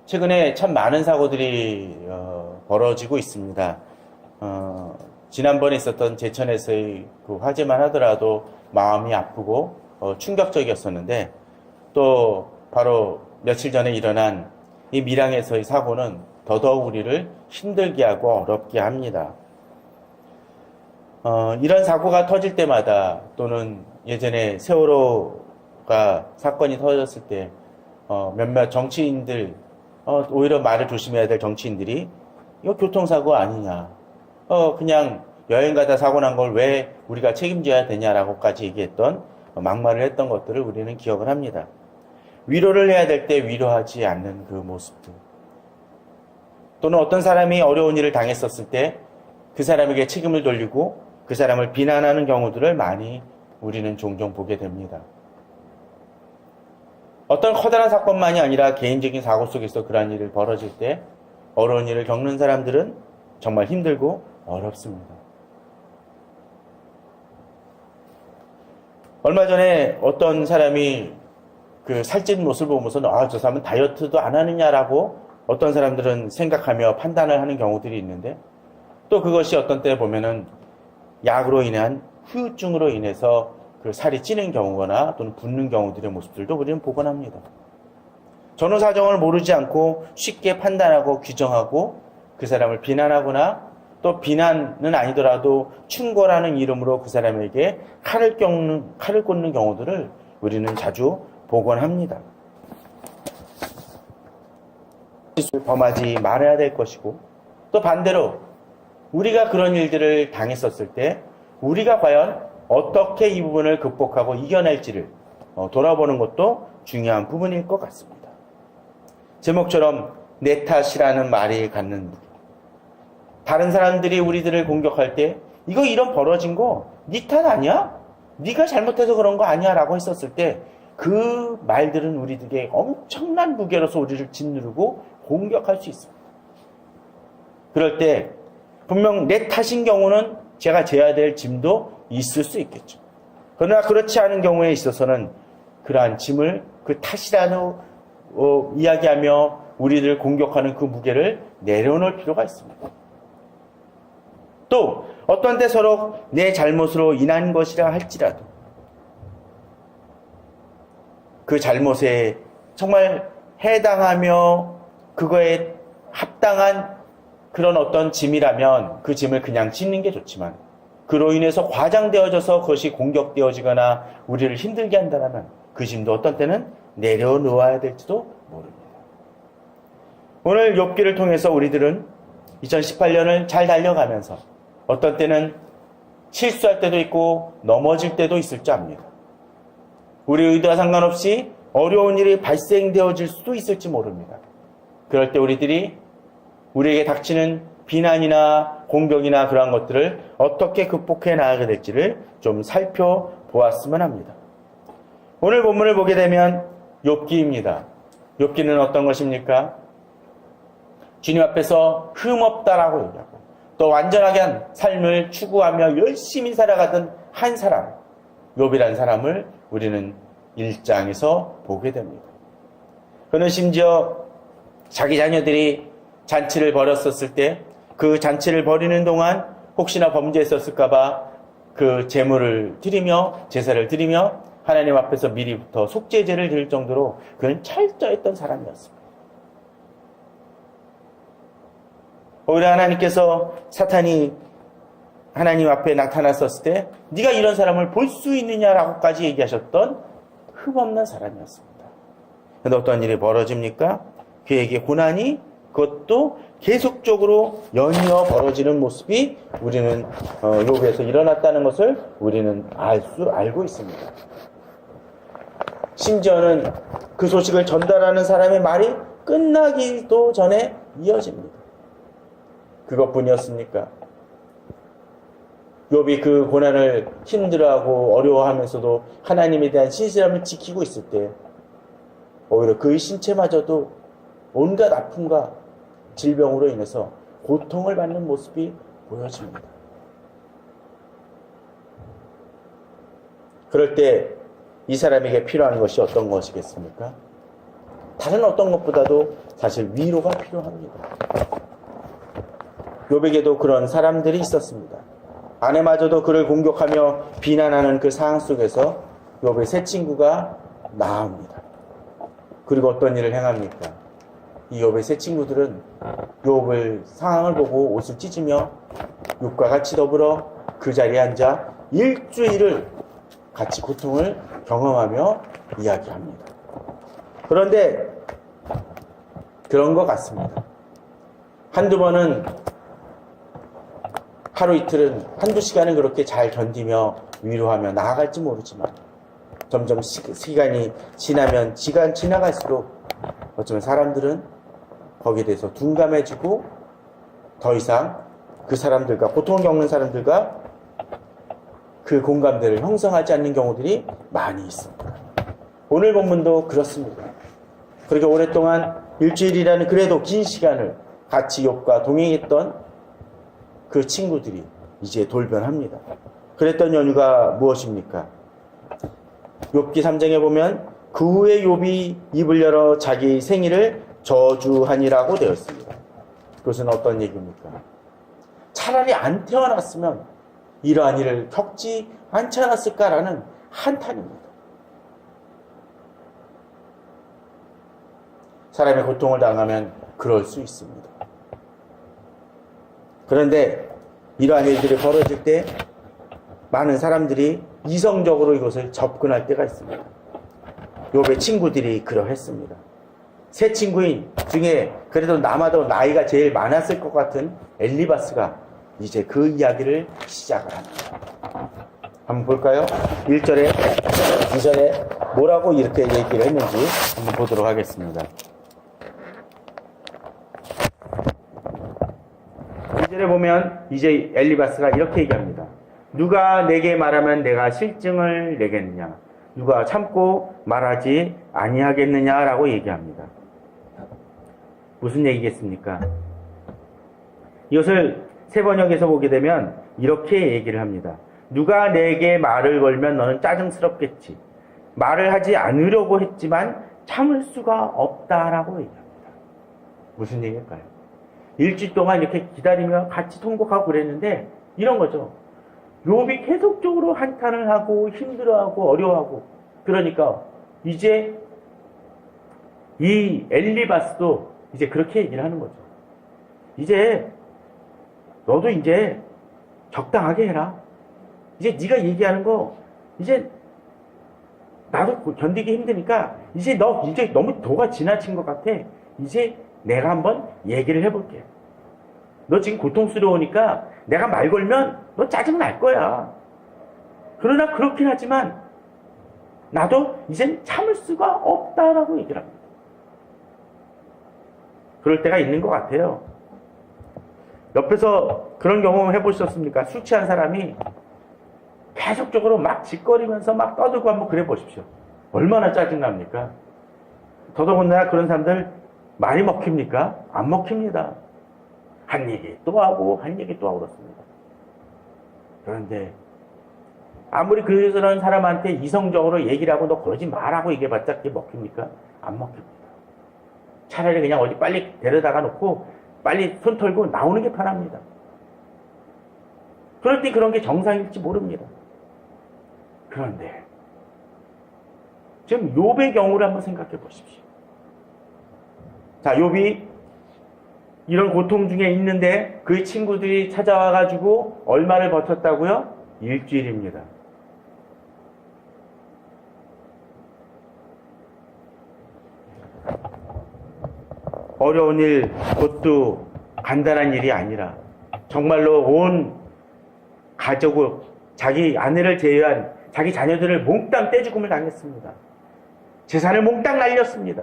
최근에 참 많은 사고들이 벌어지고 있습니다. 지난번에 있었던 제천에서의 그 화재만 하더라도 마음이 아프고 충격적이었었는데, 또 바로 며칠 전에 일어난 이 밀양에서의 사고는 더더욱 우리를 힘들게 하고 어렵게 합니다. 이런 사고가 터질 때마다, 또는 예전에 세월호가 사건이 터졌을 때 몇몇 정치인들, 오히려 말을 조심해야 될 정치인들이 이거 교통사고 아니냐, 그냥 여행 가다 사고 난 걸 왜 우리가 책임져야 되냐라고까지 얘기했던, 막말을 했던 것들을 우리는 기억을 합니다. 위로를 해야 될 때 위로하지 않는 그 모습들, 또는 어떤 사람이 어려운 일을 당했었을 때 그 사람에게 책임을 돌리고 그 사람을 비난하는 경우들을 많이 우리는 종종 보게 됩니다. 어떤 커다란 사건만이 아니라 개인적인 사고 속에서 그러한 일이 벌어질 때 어려운 일을 겪는 사람들은 정말 힘들고 어렵습니다. 얼마 전에 어떤 사람이 그 살찐 모습을 보면서 저 사람은 다이어트도 안 하느냐라고 어떤 사람들은 생각하며 판단을 하는 경우들이 있는데, 또 그것이 어떤 때 보면은 약으로 인한 후유증으로 인해서 그 살이 찌는 경우거나 또는 붓는 경우들의 모습들도 우리는 보곤 합니다. 전후 사정을 모르지 않고 쉽게 판단하고 규정하고 그 사람을 비난하거나, 또 비난은 아니더라도 충고라는 이름으로 그 사람에게 칼을 꽂는 경우들을 우리는 자주 보곤 합니다. 범하지 말아야 될 것이고, 또 반대로 우리가 그런 일들을 당했었을 때 우리가 과연 어떻게 이 부분을 극복하고 이겨낼지를 돌아보는 것도 중요한 부분일 것 같습니다. 제목처럼 내 탓이라는 말이 갖는 무게. 다른 사람들이 우리들을 공격할 때 이거 이런 벌어진 거 네 탓 아니야? 네가 잘못해서 그런 거 아니야? 라고 했었을 때 그 말들은 우리들에게 엄청난 무게로서 우리를 짓누르고 공격할 수 있습니다. 그럴 때 분명 내 탓인 경우는 제가 져야 될 짐도 있을 수 있겠죠. 그러나 그렇지 않은 경우에 있어서는 그러한 짐을 그 탓이라는 이야기하며 우리를 공격하는 그 무게를 내려놓을 필요가 있습니다. 또 어떤 때 서로 내 잘못으로 인한 것이라 할지라도 그 잘못에 정말 해당하며 그거에 합당한 그런 어떤 짐이라면 그 짐을 그냥 짓는 게 좋지만, 그로 인해서 과장되어져서 그것이 공격되어지거나 우리를 힘들게 한다면 그 짐도 어떤 때는 내려놓아야 될지도 모릅니다. 오늘 욥기를 통해서 우리들은 2018년을 잘 달려가면서 어떤 때는 실수할 때도 있고 넘어질 때도 있을 줄 압니다. 우리 의도와 상관없이 어려운 일이 발생되어질 수도 있을지 모릅니다. 그럴 때 우리에게 닥치는 비난이나 공격이나 그러한 것들을 어떻게 극복해 나가게 될지를 좀 살펴보았으면 합니다. 오늘 본문을 보게 되면 욥기입니다. 욥기는 어떤 것입니까? 주님 앞에서 흠없다라고 얘기하고, 또 완전하게 한 삶을 추구하며 열심히 살아가던 한 사람, 욥이라는 사람을 우리는 1장에서 보게 됩니다. 그는 심지어 자기 자녀들이 잔치를 벌였었을 때 그 잔치를 벌이는 동안 혹시나 범죄했었을까봐 그 제물을 드리며 제사를 드리며 하나님 앞에서 미리부터 속죄제를 드릴 정도로 그는 철저했던 사람이었습니다. 오히려 하나님께서 사탄이 하나님 앞에 나타났었을 때 네가 이런 사람을 볼 수 있느냐라고까지 얘기하셨던 흠없는 사람이었습니다. 그런데 어떤 일이 벌어집니까? 그에게 고난이, 그것도 계속적으로 연이어 벌어지는 모습이 우리는 욥에서 일어났다는 것을 우리는 알고 있습니다. 심지어는 그 소식을 전달하는 사람의 말이 끝나기도 전에 이어집니다. 그것뿐이었습니까? 욥이 그 고난을 힘들어하고 어려워하면서도 하나님에 대한 신실함을 지키고 있을 때 오히려 그의 신체마저도 온갖 아픔과 질병으로 인해서 고통을 받는 모습이 보여집니다. 그럴 때 이 사람에게 필요한 것이 어떤 것이겠습니까? 다른 어떤 것보다도 사실 위로가 필요합니다. 욥에게도 그런 사람들이 있었습니다. 아내마저도 그를 공격하며 비난하는 그 상황 속에서 욥의 새 친구가 나옵니다. 그리고 어떤 일을 행합니까? 이 욥의 새 친구들은 욥을 상황을 보고 옷을 찢으며 욥과 같이 더불어 그 자리에 앉아 일주일을 같이 고통을 경험하며 이야기합니다. 그런데 그런 것 같습니다. 한두 번은 하루 이틀은 한두 시간은 그렇게 잘 견디며 위로하며 나아갈지 모르지만 점점 시간이 지나갈수록 어쩌면 사람들은 거기에 대해서 둔감해지고 더 이상 그 사람들과 고통을 겪는 사람들과 그 공감대를 형성하지 않는 경우들이 많이 있습니다. 오늘 본문도 그렇습니다. 그렇게 오랫동안 일주일이라는 그래도 긴 시간을 같이 욥과 동행했던 그 친구들이 이제 돌변합니다. 그랬던 연유가 무엇입니까? 욥기 3장에 보면 그 후에 욥이 입을 열어 자기 생일을 저주하니라고 되어 있습니다. 그것은 어떤 얘기입니까? 차라리 안 태어났으면 이러한 일을 겪지 않지 않았을까라는 한탄입니다. 사람의 고통을 당하면 그럴 수 있습니다. 그런데 이러한 일들이 벌어질 때 많은 사람들이 이성적으로 이것을 접근할 때가 있습니다. 욥의 친구들이 그러했습니다. 세 친구인 중에 그래도 남아도 나이가 제일 많았을 것 같은 엘리바스가 이제 그 이야기를 시작을 합니다. 한번 볼까요? 1절에 2절에 뭐라고 이렇게 얘기를 했는지 한번 보도록 하겠습니다. 2절에 보면 이제 엘리바스가 이렇게 얘기합니다. 누가 내게 말하면 내가 실증을 내겠느냐? 누가 참고 말하지 아니하겠느냐라고 얘기합니다. 무슨 얘기겠습니까? 이것을 새 번역에서 보게 되면 이렇게 얘기를 합니다. 누가 내게 말을 걸면 너는 짜증스럽겠지. 말을 하지 않으려고 했지만 참을 수가 없다라고 얘기합니다. 무슨 얘기일까요? 일주일 동안 이렇게 기다리며 같이 통곡하고 그랬는데 이런 거죠. 욥이 계속적으로 한탄을 하고 힘들어하고 어려워하고 그러니까 이제 이 엘리바스도 이제 그렇게 얘기를 하는 거죠. 이제 너도 이제 적당하게 해라. 이제 네가 얘기하는 거 이제 나도 견디기 힘드니까 이제 너 이제 너무 도가 지나친 것 같아. 이제 내가 한번 얘기를 해볼게. 너 지금 고통스러우니까 내가 말 걸면 너 짜증 날 거야. 그러나 그렇긴 하지만 나도 이젠 참을 수가 없다라고 얘기를 합니다. 그럴 때가 있는 것 같아요. 옆에서 그런 경험 해보셨습니까? 술 취한 사람이 계속적으로 막 짓거리면서 막 떠들고 한번 그래 보십시오. 얼마나 짜증납니까? 더더군다나 그런 사람들 많이 먹힙니까? 안 먹힙니다. 한 얘기 또 하고 한 얘기 또 하고 그렇습니다. 그런데 아무리 그런 사람한테 이성적으로 얘기를 하고 너 그러지 말라고 얘기해봤자 그게 먹힙니까? 안 먹힙니다. 차라리 그냥 어디 빨리 데려다가 놓고 빨리 손 털고 나오는 게 편합니다. 그럴 때 그런 게 정상일지 모릅니다. 그런데 지금 욥의 경우를 한번 생각해 보십시오. 자, 욥이 이런 고통 중에 있는데 그 친구들이 찾아와가지고 얼마를 버텼다고요? 일주일입니다. 어려운 일, 그것도 간단한 일이 아니라 정말로 온 가족을, 자기 아내를 제외한 자기 자녀들을 몽땅 떼죽음을 당했습니다. 재산을 몽땅 날렸습니다.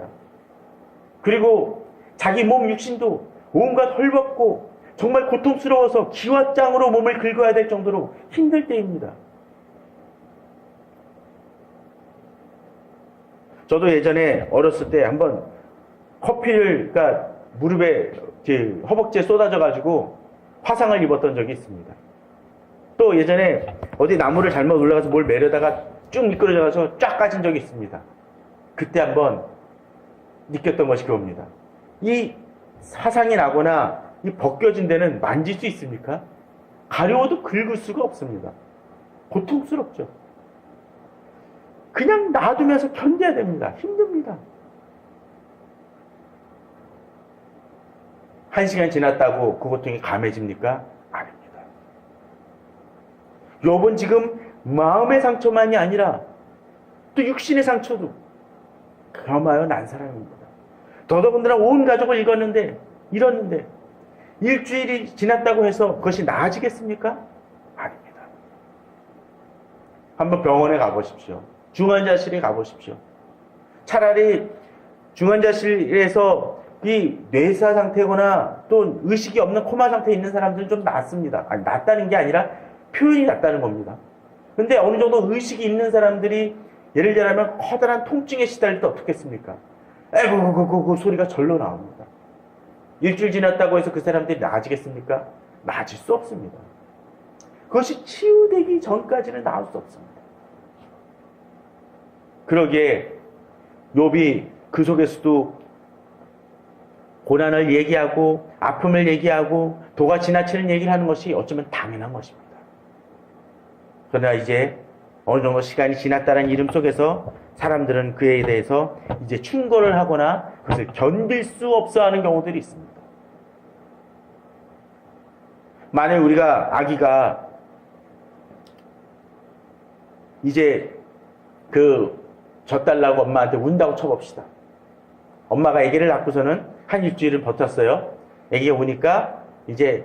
그리고 자기 몸 육신도 온갖 헐벗고 정말 고통스러워서 기왓장으로 몸을 긁어야 될 정도로 힘들 때입니다. 저도 예전에 어렸을 때 한번 커피를, 그러니까 무릎에 허벅지에 쏟아져가지고 화상을 입었던 적이 있습니다. 또 예전에 어디 나무를 잘못 올라가서 뭘 매려다가 쭉 미끄러져가서 쫙 까진 적이 있습니다. 그때 한번 느꼈던 것이 그겁니다. 이 화상이 나거나 이 벗겨진 데는 만질 수 있습니까? 가려워도 긁을 수가 없습니다. 고통스럽죠. 그냥 놔두면서 견뎌야 됩니다. 힘듭니다. 1시간 지났다고 그 고통이 감해집니까? 아닙니다. 욥은 지금 마음의 상처만이 아니라 또 육신의 상처도 겸하여 난 사람입니다. 더더군다나 온 가족을 잃었는데 일주일이 지났다고 해서 그것이 나아지겠습니까? 아닙니다. 한번 병원에 가보십시오. 중환자실에 가보십시오. 차라리 중환자실에서 이 뇌사 상태거나 또 의식이 없는 코마 상태에 있는 사람들은 좀 낫습니다. 아니, 낫다는 게 아니라 표현이 낫다는 겁니다. 근데 어느 정도 의식이 있는 사람들이 예를 들자면 커다란 통증에 시달릴 때 어떻겠습니까? 에고 그 소리가 절로 나옵니다. 일주일 지났다고 해서 그 사람들이 나아지겠습니까? 나아질 수 없습니다. 그것이 치유되기 전까지는 나을 수 없습니다. 그러기에 욥이 그 속에서도 고난을 얘기하고 아픔을 얘기하고 도가 지나치는 얘기를 하는 것이 어쩌면 당연한 것입니다. 그러나 이제 어느 정도 시간이 지났다는 이름 속에서 사람들은 그에 대해서 이제 충고를 하거나 그것을 견딜 수 없어 하는 경우들이 있습니다. 만약 우리가 아기가 이제 젖달라고 엄마한테 운다고 쳐봅시다. 엄마가 아기를 낳고서는 한 일주일을 버텼어요. 아기가 우니까 이제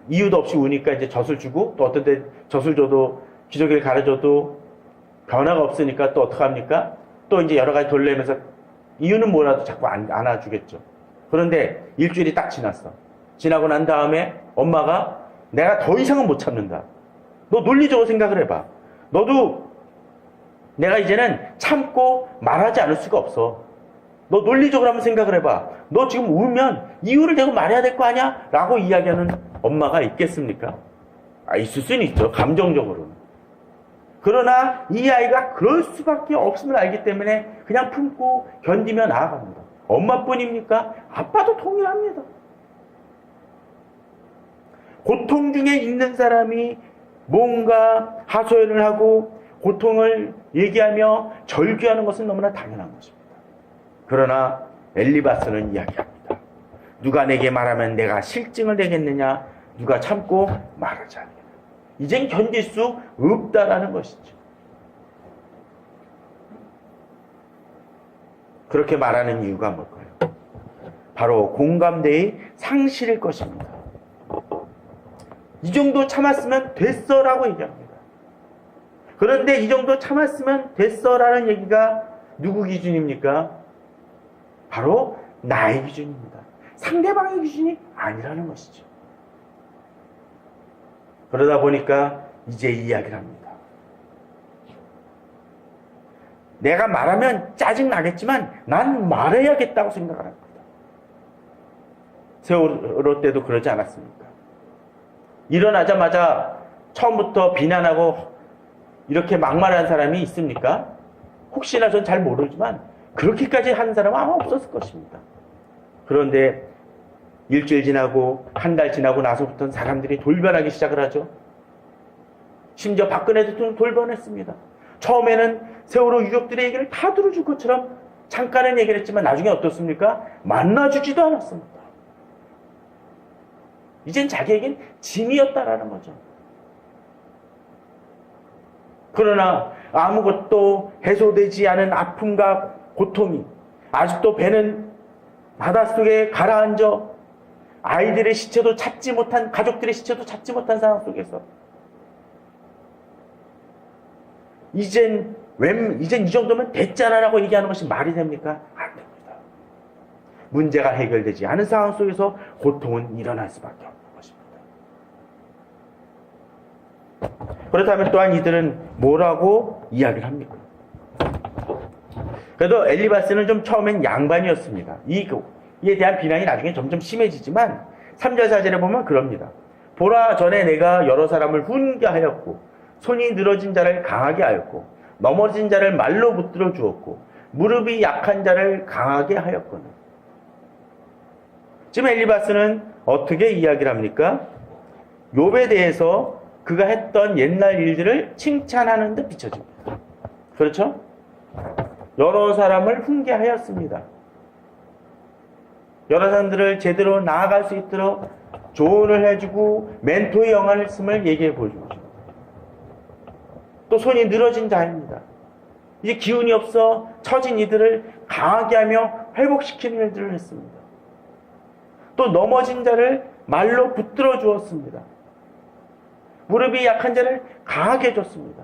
이유도 없이 우니까 이제 젖을 주고 또 어떤 때 젖을 줘도 기저귀를 갈아줘도 변화가 없으니까 또 어떡합니까? 또 이제 여러 가지 돌려면서 이유는 뭐라도 자꾸 안아주겠죠. 그런데 일주일이 딱 지났어. 지나고 난 다음에 엄마가 내가 더 이상은 못 참는다. 너 논리적으로 생각을 해봐. 너도 내가 이제는 참고 말하지 않을 수가 없어. 너 논리적으로 한번 생각을 해봐. 너 지금 울면 이유를 대고 말해야 될 거 아니야? 라고 이야기하는 엄마가 있겠습니까? 있을 수는 있죠. 감정적으로는. 그러나 이 아이가 그럴 수밖에 없음을 알기 때문에 그냥 품고 견디며 나아갑니다. 엄마뿐입니까? 아빠도 동일합니다. 고통 중에 있는 사람이 뭔가 하소연을 하고 고통을 얘기하며 절규하는 것은 너무나 당연한 것입니다. 그러나 엘리바스는 이야기합니다. 누가 내게 말하면 내가 실증을 내겠느냐? 누가 참고 말하지 않느냐? 이젠 견딜 수 없다라는 것이죠. 그렇게 말하는 이유가 뭘까요? 바로 공감대의 상실일 것입니다. 이 정도 참았으면 됐어라고 얘기합니다. 그런데 이 정도 참았으면 됐어라는 얘기가 누구 기준입니까? 바로 나의 기준입니다. 상대방의 기준이 아니라는 것이죠. 그러다 보니까 이제 이야기를 합니다. 내가 말하면 짜증나겠지만 난 말해야겠다고 생각을 합니다. 세월호 때도 그러지 않았습니까? 일어나자마자 처음부터 비난하고 이렇게 막말한 사람이 있습니까? 혹시나 전 잘 모르지만 그렇게까지 하는 사람은 아마 없었을 것입니다. 그런데 일주일 지나고 한 달 지나고 나서부터는 사람들이 돌변하기 시작을 하죠. 심지어 박근혜 대통령 돌변했습니다. 처음에는 세월호 유족들의 얘기를 다 들어줄 것처럼 잠깐은 얘기를 했지만 나중에 어떻습니까? 만나주지도 않았습니다. 이젠 자기에겐 짐이었다라는 거죠. 그러나 아무것도 해소되지 않은 아픔과 고통이 아직도 배는 바닷속에 가라앉아 아이들의 시체도 찾지 못한, 가족들의 시체도 찾지 못한 상황 속에서 이젠 이 정도면 됐잖아라고 얘기하는 것이 말이 됩니까? 안 됩니다. 문제가 해결되지 않은 상황 속에서 고통은 일어날 수밖에 없는 것입니다. 그렇다면 또한 이들은 뭐라고 이야기를 합니까? 그래도 엘리바스는 좀 처음엔 양반이었습니다. 이에 대한 비난이 나중에 점점 심해지지만 3절 4절에 보면 그럽니다. 보라, 전에 내가 여러 사람을 훈게 하였고 손이 늘어진 자를 강하게 하였고 넘어진 자를 말로 붙들어 주었고 무릎이 약한 자를 강하게 하였거늘. 지금 엘리바스는 어떻게 이야기를 합니까? 욥에 대해서 그가 했던 옛날 일들을 칭찬하는 듯 비춰집니다. 그렇죠? 여러 사람을 훈계하였습니다. 여러 사람들을 제대로 나아갈 수 있도록 조언을 해주고 멘토의 영향을 얘기해 보여주고 또 손이 늘어진 자입니다. 이제 기운이 없어 처진 이들을 강하게 하며 회복시키는 일들을 했습니다. 또 넘어진 자를 말로 붙들어 주었습니다. 무릎이 약한 자를 강하게 해줬습니다.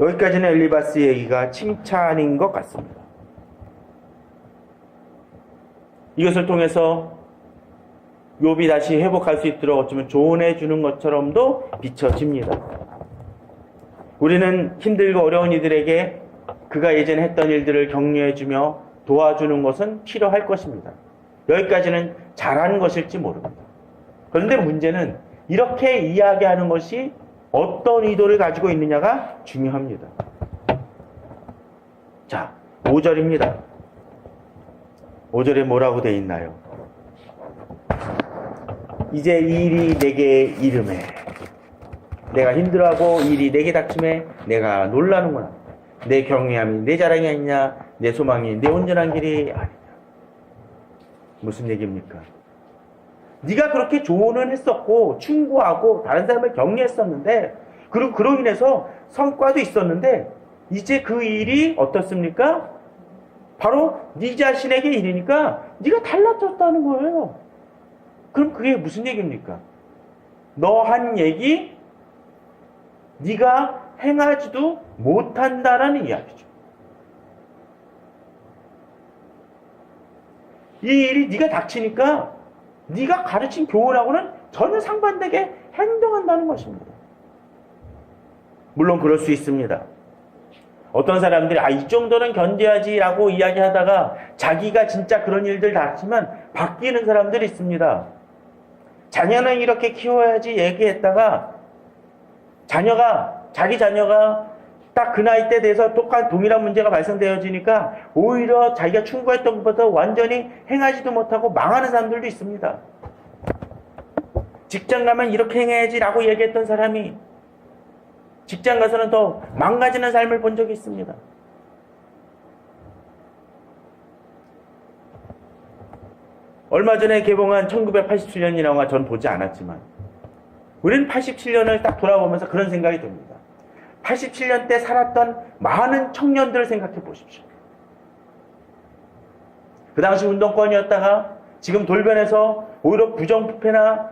여기까지는 엘리바스 얘기가 칭찬인 것 같습니다. 이것을 통해서 욥이 다시 회복할 수 있도록 어쩌면 조언해 주는 것처럼도 비춰집니다. 우리는 힘들고 어려운 이들에게 그가 예전에 했던 일들을 격려해 주며 도와주는 것은 필요할 것입니다. 여기까지는 잘하는 것일지 모릅니다. 그런데 문제는 이렇게 이야기하는 것이 어떤 의도를 가지고 있느냐가 중요합니다. 자, 5절입니다. 5절에 뭐라고 되어 있나요? 이제 이 일이 내게 이름해. 내가 힘들어하고 일이 내게 닥침해 내가 놀라는구나. 내 경외함이 내 자랑이 아니냐, 내 소망이 내 온전한 길이 아니냐. 무슨 얘기입니까? 네가 그렇게 조언을 했었고 충고하고 다른 사람을 격려했었는데 그리고 그로 인해서 성과도 있었는데 이제 그 일이 어떻습니까? 바로 네 자신에게 일이니까 네가 달라졌다는 거예요. 그럼 그게 무슨 얘기입니까? 너 한 얘기 네가 행하지도 못한다라는 이야기죠. 이 일이 네가 닥치니까 네가 가르친 교훈하고는 전혀 상반되게 행동한다는 것입니다. 물론 그럴 수 있습니다. 어떤 사람들이 이 정도는 견뎌야지라고 이야기하다가 자기가 진짜 그런 일들 닥치면 바뀌는 사람들이 있습니다. 자녀는 이렇게 키워야지 얘기했다가 자기 자녀가 딱 그 나이 때 돼서 동일한 문제가 발생되어지니까 오히려 자기가 충고했던 것보다 완전히 행하지도 못하고 망하는 사람들도 있습니다. 직장 가면 이렇게 행해야지라고 얘기했던 사람이 직장 가서는 더 망가지는 삶을 본 적이 있습니다. 얼마 전에 개봉한 1987년이라는 영화 전 보지 않았지만 우리는 87년을 딱 돌아보면서 그런 생각이 듭니다. 87년 때 살았던 많은 청년들을 생각해 보십시오. 그 당시 운동권이었다가 지금 돌변해서 오히려 부정부패나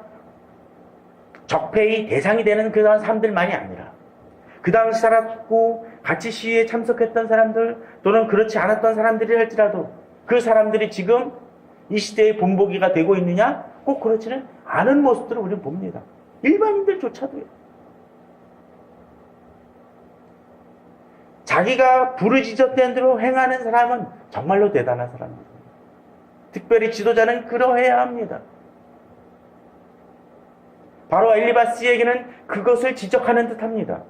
적폐의 대상이 되는 그런 사람들만이 아니라 그 당시 살았고 같이 시위에 참석했던 사람들 또는 그렇지 않았던 사람들이 할지라도 그 사람들이 지금 이 시대의 본보기가 되고 있느냐? 꼭 그렇지는 않은 모습들을 우리는 봅니다. 일반인들조차도요. 자기가 부르짖었던 대로 행하는 사람은 정말로 대단한 사람입니다. 특별히 지도자는 그러해야 합니다. 바로 엘리바스에게는 그것을 지적하는 듯합니다.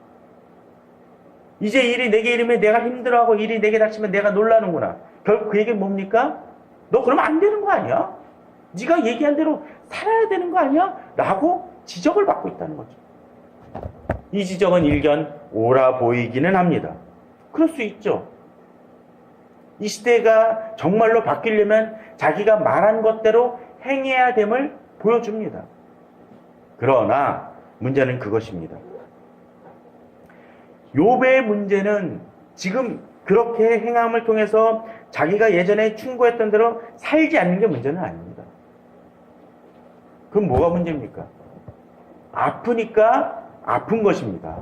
이제 일이 내게 이르면 내가 힘들어하고 일이 내게 닥치면 내가 놀라는구나. 결국 그 얘기는 뭡니까? 너 그러면 안 되는 거 아니야? 네가 얘기한 대로 살아야 되는 거 아니야? 라고 지적을 받고 있다는 거죠. 이 지적은 일견 옳아 보이기는 합니다. 그럴 수 있죠. 이 시대가 정말로 바뀌려면 자기가 말한 것대로 행해야 됨을 보여줍니다. 그러나 문제는 그것입니다. 욥의 문제는 지금 그렇게 행함을 통해서 자기가 예전에 충고했던 대로 살지 않는 게 문제는 아닙니다. 그럼 뭐가 문제입니까? 아프니까 아픈 것입니다.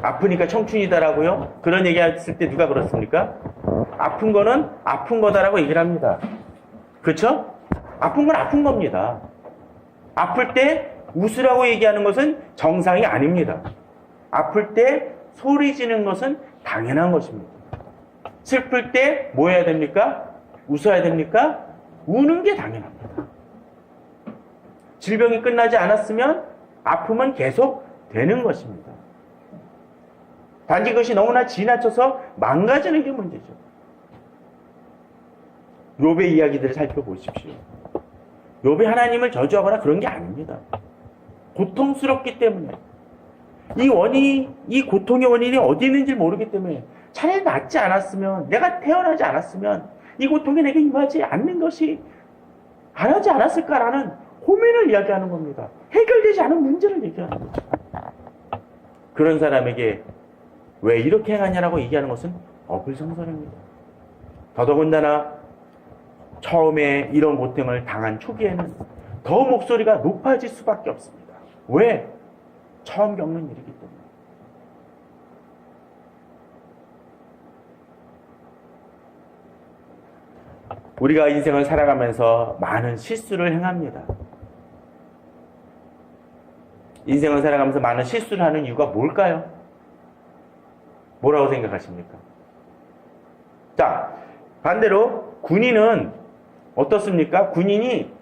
아프니까 청춘이다라고요? 그런 얘기 했을 때 누가 그렇습니까? 아픈 거는 아픈 거다라고 얘기를 합니다. 그렇죠? 아픈 건 아픈 겁니다. 아플 때 웃으라고 얘기하는 것은 정상이 아닙니다. 아플 때 소리 지는 것은 당연한 것입니다. 슬플 때 뭐 해야 됩니까? 웃어야 됩니까? 우는 게 당연합니다. 질병이 끝나지 않았으면 아픔은 계속 되는 것입니다. 단지 그것이 너무나 지나쳐서 망가지는 게 문제죠. 욥의 이야기들을 살펴보십시오. 욥이 하나님을 저주하거나 그런 게 아닙니다. 고통스럽기 때문에, 이 고통의 원인이 어디 있는지 모르기 때문에, 차라리 낫지 않았으면, 내가 태어나지 않았으면 이 고통이 내게 임하지 않는 것이 안 하지 않았을까라는 고민을 이야기하는 겁니다. 해결되지 않은 문제를 얘기하는 거죠. 그런 사람에게 왜 이렇게 행하냐라고 얘기하는 것은 어불성설입니다. 더더군다나 처음에 이런 고통을 당한 초기에는 더 목소리가 높아질 수밖에 없습니다. 왜? 처음 겪는 일이기 때문에. 우리가 인생을 살아가면서 많은 실수를 행합니다. 인생을 살아가면서 많은 실수를 하는 이유가 뭘까요? 뭐라고 생각하십니까? 자, 반대로 군인은 어떻습니까? 군인이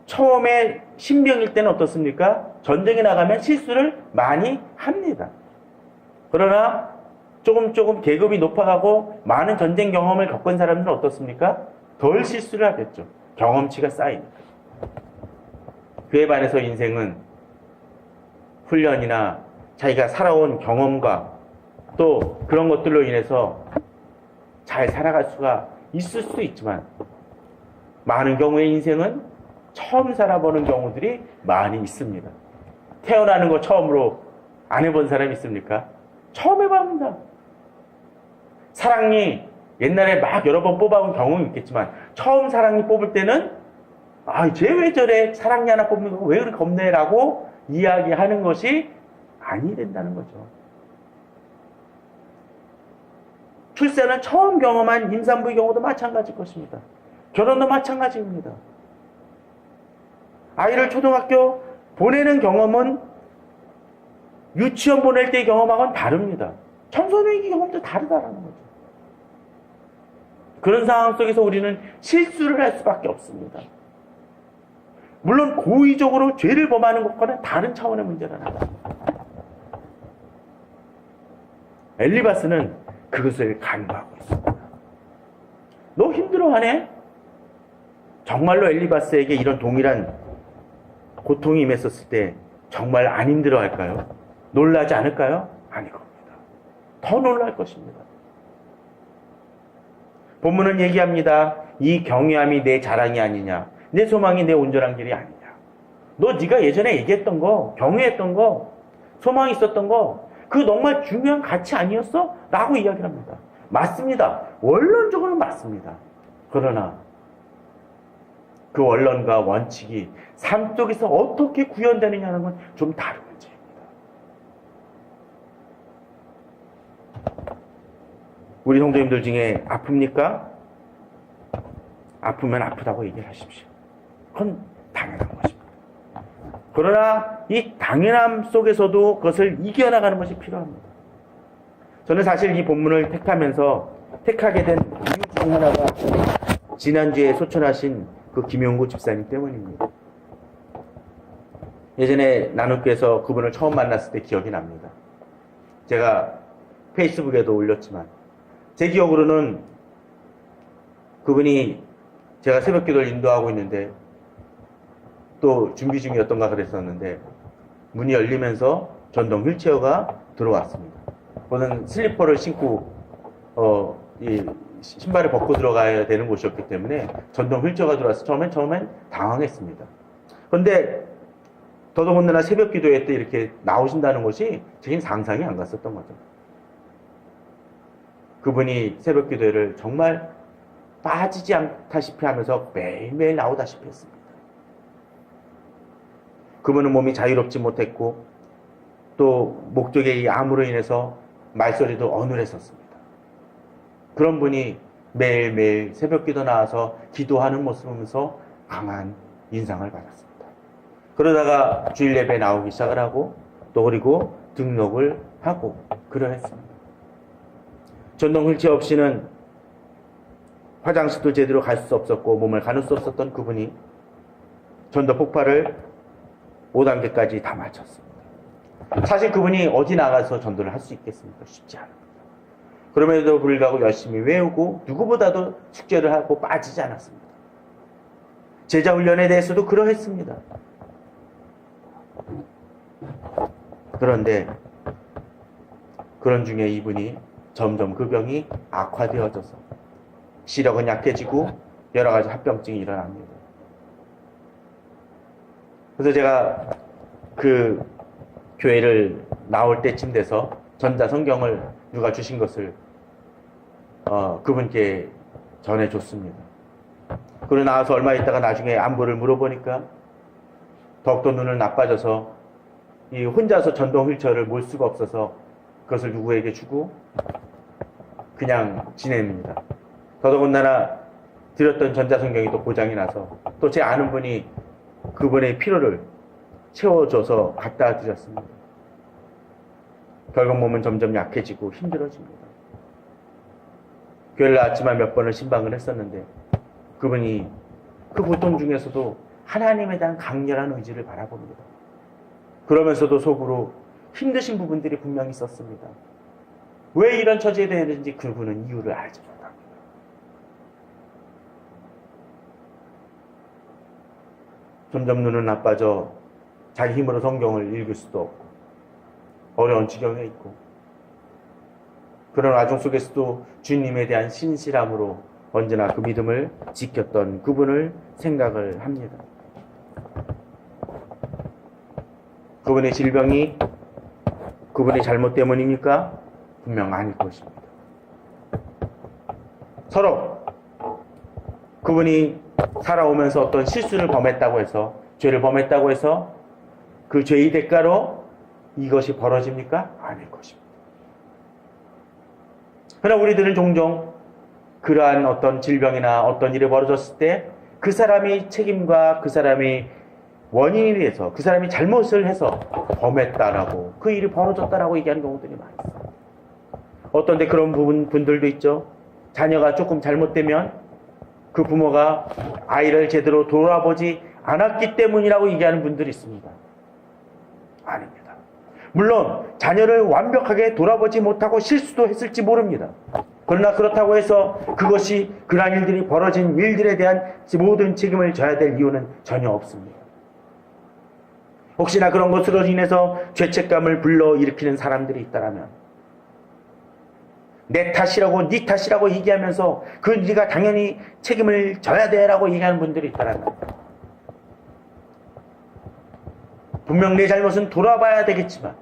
처음에 신병일 때는 어떻습니까? 전쟁에 나가면 실수를 많이 합니다. 그러나 조금 계급이 높아가고 많은 전쟁 경험을 겪은 사람들은 어떻습니까? 덜 실수를 하겠죠. 경험치가 쌓이니까. 그에 반해서 인생은 훈련이나 자기가 살아온 경험과 또 그런 것들로 인해서 잘 살아갈 수가 있을 수도 있지만, 많은 경우의 인생은 처음 살아보는 경우들이 많이 있습니다. 태어나는 거 처음으로 안 해본 사람 있습니까? 처음 해봅니다. 사랑니 옛날에 막 여러 번 뽑아본 경험이 있겠지만, 처음 사랑니 뽑을 때는 쟤 왜 저래, 사랑니 하나 뽑는 거 왜 그렇게 겁내 라고 이야기하는 것이 아니 된다는 거죠. 출산은 처음 경험한 임산부의 경우도 마찬가지일 것입니다. 결혼도 마찬가지입니다. 아이를 초등학교 보내는 경험은 유치원 보낼 때의 경험하고는 다릅니다. 청소년의 경험도 다르다라는 거죠. 그런 상황 속에서 우리는 실수를 할 수밖에 없습니다. 물론 고의적으로 죄를 범하는 것과는 다른 차원의 문제가 나갑니다. 엘리바스는 그것을 간과하고 있습니다. 너 힘들어하네? 정말로 엘리바스에게 이런 동일한 고통이 임했었을 때 정말 안 힘들어할까요? 놀라지 않을까요? 아닐 겁니다. 더 놀랄 것입니다. 본문은 얘기합니다. 이 경외함이 내 자랑이 아니냐, 내 소망이 내 온전한 길이 아니냐. 네가 예전에 얘기했던 거, 경외했던 거, 소망이 있었던 거, 그거 정말 중요한 가치 아니었어? 라고 이야기를 합니다. 맞습니다. 원론적으로는 맞습니다. 그러나 그 원론과 원칙이 삶 속에서 어떻게 구현되느냐는 건 좀 다른 문제입니다. 우리 성도님들 중에 아픕니까? 아프면 아프다고 얘기를 하십시오. 그건 당연한 것입니다. 그러나 이 당연함 속에서도 그것을 이겨나가는 것이 필요합니다. 저는 사실 이 본문을 택하게 된 이유 중 하나가 지난주에 소천하신 그 김용구 집사님 때문입니다. 예전에 나눔교에서 그분을 처음 만났을 때 기억이 납니다. 제가 페이스북에도 올렸지만, 제 기억으로는 그분이 제가 새벽 기도를 인도하고 있는데 또 준비 중이었던가 그랬었는데, 문이 열리면서 전동 휠체어가 들어왔습니다. 저는 슬리퍼를 신고 이 신발을 벗고 들어가야 되는 곳이었기 때문에 전동 휠체어가 들어와서 처음엔 당황했습니다. 그런데 더더군다나 새벽 기도회 때 이렇게 나오신다는 것이 제겐 상상이 안 갔었던 거죠. 그분이 새벽 기도회를 정말 빠지지 않다시피 하면서 매일매일 나오다시피 했습니다. 그분은 몸이 자유롭지 못했고 또 목적의 암으로 인해서 말소리도 어눌했었습니다. 그런 분이 매일매일 새벽 기도 나와서 기도하는 모습을 보면서 강한 인상을 받았습니다. 그러다가 주일 예배에 나오기 시작을 하고 또 그리고 등록을 하고 그러했습니다. 전동 휠체어 없이는 화장실도 제대로 갈 수 없었고 몸을 가눌 수 없었던 그분이 전도 폭발을 5단계까지 다 마쳤습니다. 사실 그분이 어디 나가서 전도를 할 수 있겠습니까? 쉽지 않습니다. 그럼에도 불구하고 열심히 외우고 누구보다도 숙제를 하고 빠지지 않았습니다. 제자 훈련에 대해서도 그러했습니다. 그런데 그런 중에 이분이 점점 그 병이 악화되어져서 시력은 약해지고 여러 가지 합병증이 일어납니다. 그래서 제가 그 교회를 나올 때쯤 돼서 전자성경을 누가 주신 것을 그분께 전해줬습니다. 그러고 나와서 얼마 있다가 나중에 안부를 물어보니까 더욱더 눈을 나빠져서 이 혼자서 전동 휠체어를 몰 수가 없어서 그것을 누구에게 주고 그냥 지냅니다. 더더군다나 드렸던 전자성경이 또 고장이 나서 또 제 아는 분이 그분의 필요를 채워줘서 갖다 드렸습니다. 결국 몸은 점점 약해지고 힘들어집니다. 교회를 나왔지만 몇 번을 신방을 했었는데 그분이 그 고통 중에서도 하나님에 대한 강렬한 의지를 바라봅니다. 그러면서도 속으로 힘드신 부분들이 분명히 있었습니다. 왜 이런 처지에 되는지 그분은 이유를 알지 못합니다. 점점 눈은 나빠져 자기 힘으로 성경을 읽을 수도 없고 어려운 지경에 있고 그런 와중 속에서도 주님에 대한 신실함으로 언제나 그 믿음을 지켰던 그분을 생각을 합니다. 그분의 질병이 그분의 잘못 때문입니까? 분명 아닐 것입니다. 서로 그분이 살아오면서 어떤 실수를 범했다고 해서 죄를 범했다고 해서 그 죄의 대가로 이것이 벌어집니까? 아닐 것입니다. 그러나 우리들은 종종 그러한 어떤 질병이나 어떤 일이 벌어졌을 때 그 사람이 책임과 그 사람이 원인에 대해서 그 사람이 잘못을 해서 범했다라고 그 일이 벌어졌다라고 얘기하는 경우들이 많이 있어요. 어떤 데 그런 분들도 있죠. 자녀가 조금 잘못되면 그 부모가 아이를 제대로 돌아보지 않았기 때문이라고 얘기하는 분들이 있습니다. 아닙니다. 물론 자녀를 완벽하게 돌아보지 못하고 실수도 했을지 모릅니다. 그러나 그렇다고 해서 그것이 그러한 일들이 벌어진 일들에 대한 모든 책임을 져야 될 이유는 전혀 없습니다. 혹시나 그런 것으로 인해서 죄책감을 불러일으키는 사람들이 있다면 내 탓이라고 네 탓이라고 얘기하면서 그 네가 당연히 책임을 져야 돼라고 얘기하는 분들이 있다면 분명 내 잘못은 돌아봐야 되겠지만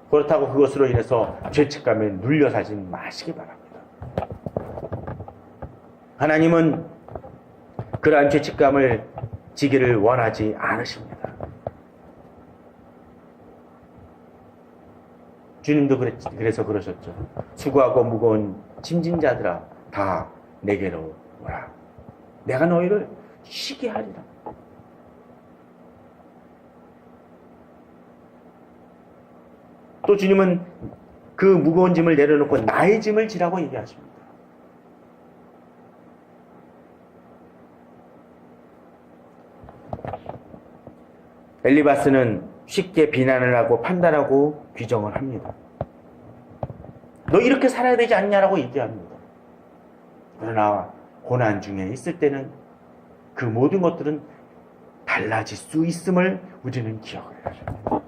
그렇다고 그것으로 인해서 죄책감에 눌려 살지 마시기 바랍니다. 하나님은 그러한 죄책감을 지기를 원하지 않으십니다. 주님도 그래서 그러셨죠. 수고하고 무거운 짐진 자들아 다 내게로 오라. 내가 너희를 쉬게 하리라. 또 주님은 그 무거운 짐을 내려놓고 나의 짐을 지라고 얘기하십니다. 엘리바스는 쉽게 비난을 하고 판단하고 규정을 합니다. 너 이렇게 살아야 되지 않냐라고 얘기합니다. 그러나 고난 중에 있을 때는 그 모든 것들은 달라질 수 있음을 우리는 기억을 해야 합니다.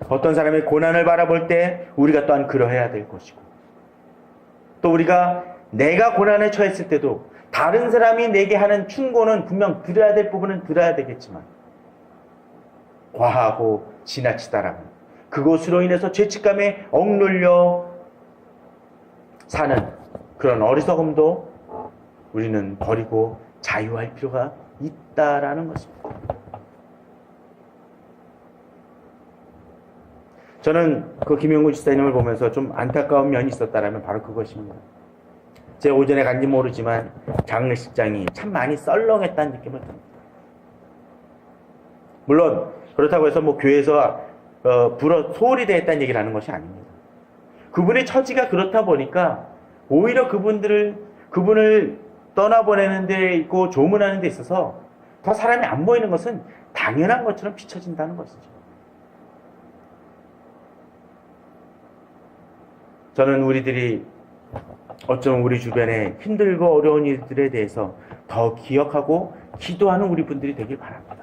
어떤 사람의 고난을 바라볼 때 우리가 또한 그러해야 될 것이고 또 우리가 내가 고난에 처했을 때도 다른 사람이 내게 하는 충고는 분명 들어야 될 부분은 들어야 되겠지만 과하고 지나치다라면 그것으로 인해서 죄책감에 억눌려 사는 그런 어리석음도 우리는 버리고 자유할 필요가 있다라는 것입니다. 저는 그 김영구 집사님을 보면서 좀 안타까운 면이 있었다라면 바로 그것입니다. 제가 오전에 간지 모르지만 장례식장이 참 많이 썰렁했다는 느낌을 듭니다. 물론 그렇다고 해서 뭐 교회에서 소홀히 대했다는 얘기를 하는 것이 아닙니다. 그분의 처지가 그렇다 보니까 오히려 그분을 떠나보내는 데 있고 조문하는 데 있어서 더 사람이 안 모이는 것은 당연한 것처럼 비춰진다는 것이죠. 저는 우리들이 어쩌면 우리 주변에 힘들고 어려운 일들에 대해서 더 기억하고 기도하는 우리 분들이 되길 바랍니다.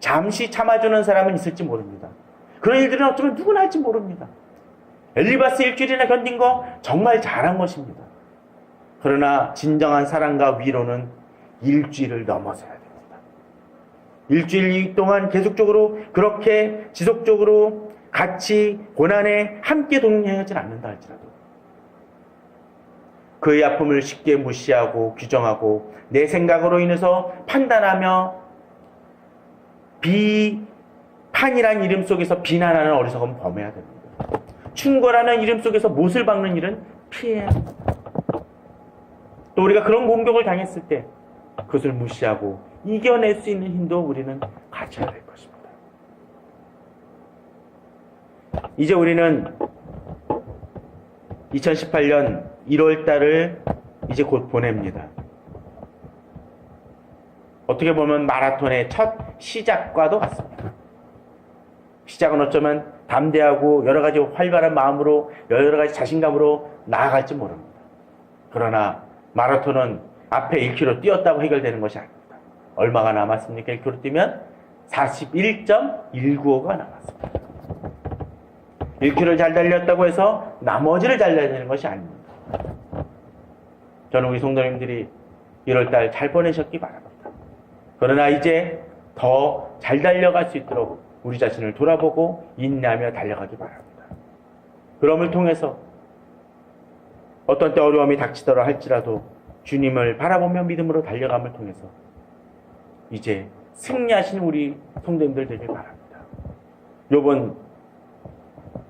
잠시 참아주는 사람은 있을지 모릅니다. 그런 일들은 어쩌면 누구나 할지 모릅니다. 엘리바스 일주일이나 견딘 거 정말 잘한 것입니다. 그러나 진정한 사랑과 위로는 일주일을 넘어서야 됩니다. 일주일 동안 계속적으로 그렇게 지속적으로 같이 고난에 함께 동행하지 않는다 할지라도 그의 아픔을 쉽게 무시하고 규정하고 내 생각으로 인해서 판단하며 비판이란 이름 속에서 비난하는 어리석음은 범해야 됩니다. 충고라는 이름 속에서 못을 박는 일은 피해야 합니다. 또 우리가 그런 공격을 당했을 때 그것을 무시하고 이겨낼 수 있는 힘도 우리는 가져야 될 것입니다. 이제 우리는 2018년 1월 달을 이제 곧 보냅니다. 어떻게 보면 마라톤의 첫 시작과도 같습니다. 시작은 어쩌면 담대하고 여러 가지 활발한 마음으로 여러 가지 자신감으로 나아갈지 모릅니다. 그러나 마라톤은 앞에 1km 뛰었다고 해결되는 것이 아닙니다. 얼마가 남았습니까? 1km 뛰면 41.195가 남았습니다. 1km를 잘 달렸다고 해서 나머지를 잘 달리는 것이 아닙니다. 저는 우리 성도님들이 1월달 잘 보내셨기 바랍니다. 그러나 이제 더 잘 달려갈 수 있도록 우리 자신을 돌아보고 인내하며 달려가기 바랍니다. 그럼을 통해서 어떤 때 어려움이 닥치더라 할지라도 주님을 바라보며 믿음으로 달려감을 통해서 이제 승리하신 우리 성도님들 되길 바랍니다. 요번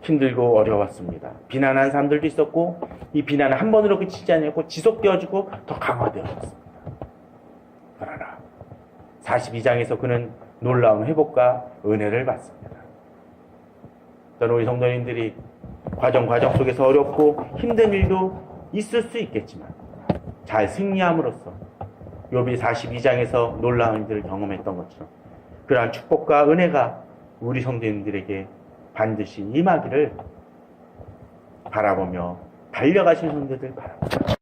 힘들고 어려웠습니다. 비난한 사람들도 있었고 이 비난은 한 번으로 그치지 않고 지속되어지고 더 강화되어졌습니다. 그러나 42장에서 그는 놀라운 회복과 은혜를 받습니다. 저는 우리 성도님들이 과정 속에서 어렵고 힘든 일도 있을 수 있겠지만 잘 승리함으로써 욥이 42장에서 놀라운 일들을 경험했던 것처럼 그러한 축복과 은혜가 우리 성도님들에게 반드시 임하기를 바라보며 달려가시는 성도들 바랍니다.